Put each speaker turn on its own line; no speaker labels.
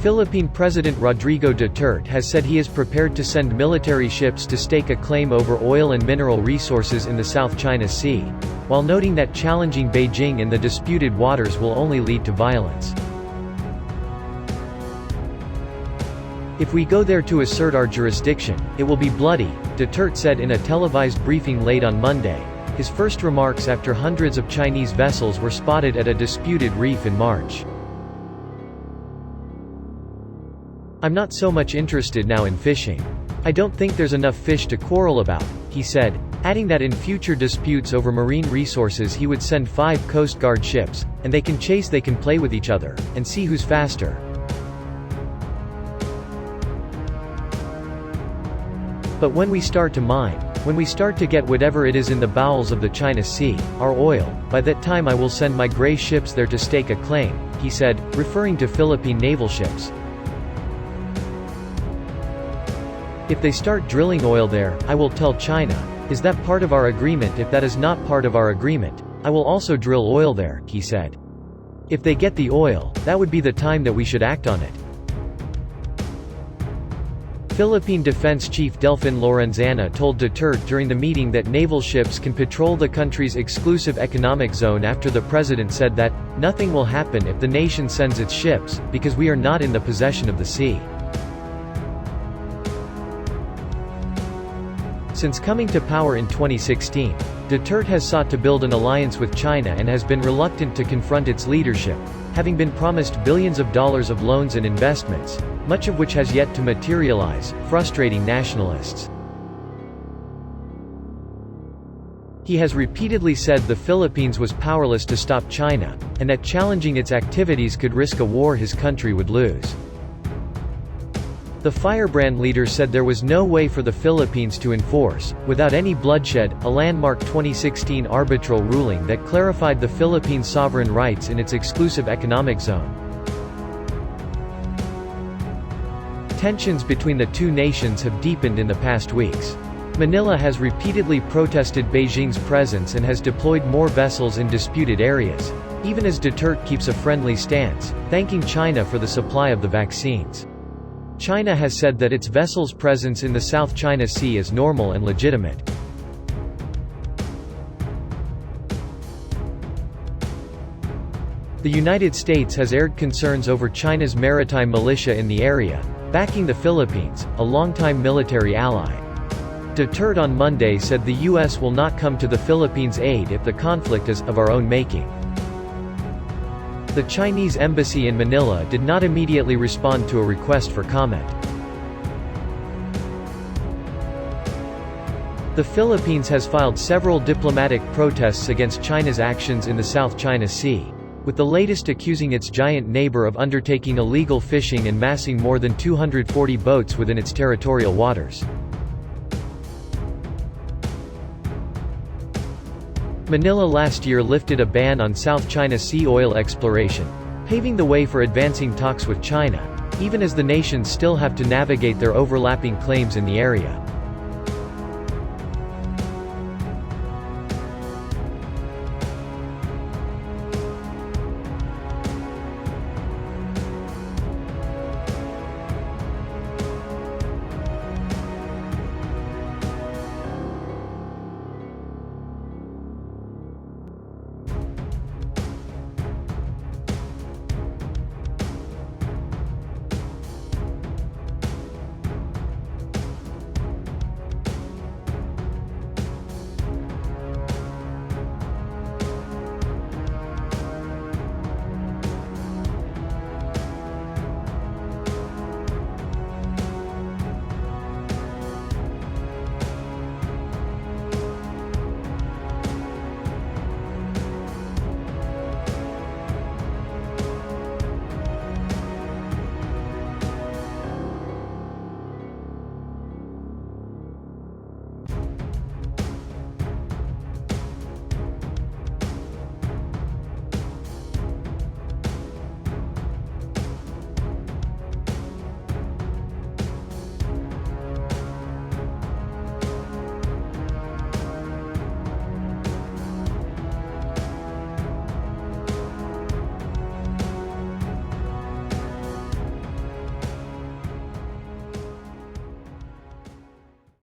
Philippine President Rodrigo Duterte has said he is prepared to send military ships to stake a claim over oil and mineral resources in the South China Sea, while noting that challenging Beijing in the disputed waters will only lead to violence. "If we go there to assert our jurisdiction, it will be bloody," Duterte said in a televised briefing late on Monday, his first remarks after hundreds of Chinese vessels were spotted at a disputed reef in March. "I'm not so much interested now in fishing. I don't think there's enough fish to quarrel about," he said, adding that in future disputes over marine resources he would send 5 Coast Guard ships, and they can chase, they can play with each other, and see who's faster. "But when we start to mine, when we start to get whatever it is in the bowels of the China Sea, our oil, by that time I will send my gray ships there to stake a claim," he said, referring to Philippine naval ships. "If they start drilling oil there, I will tell China, is that part of our agreement? If that is not part of our agreement, I will also drill oil there," he said. "If they get the oil, that would be the time that we should act on it." Philippine Defense Chief Delfin Lorenzana told Duterte during the meeting that naval ships can patrol the country's exclusive economic zone after the president said that, "Nothing will happen if the nation sends its ships, because we are not in the possession of the sea." Since coming to power in 2016, Duterte has sought to build an alliance with China and has been reluctant to confront its leadership, having been promised billions of dollars of loans and investments, much of which has yet to materialize, frustrating nationalists. He has repeatedly said the Philippines was powerless to stop China, and that challenging its activities could risk a war his country would lose. The firebrand leader said there was no way for the Philippines to enforce, without any bloodshed, a landmark 2016 arbitral ruling that clarified the Philippines' sovereign rights in its exclusive economic zone. Tensions between the two nations have deepened in the past weeks. Manila has repeatedly protested Beijing's presence and has deployed more vessels in disputed areas, even as Duterte keeps a friendly stance, thanking China for the supply of the vaccines. China has said that its vessels' presence in the South China Sea is normal and legitimate. The United States has aired concerns over China's maritime militia in the area, backing the Philippines, a longtime military ally. Duterte on Monday said the U.S. will not come to the Philippines' aid if the conflict is of our own making. The Chinese embassy in Manila did not immediately respond to a request for comment. The Philippines has filed several diplomatic protests against China's actions in the South China Sea, with the latest accusing its giant neighbor of undertaking illegal fishing and massing more than 240 boats within its territorial waters. Manila last year lifted a ban on South China Sea oil exploration, paving the way for advancing talks with China, even as the nations still have to navigate their overlapping claims in the area.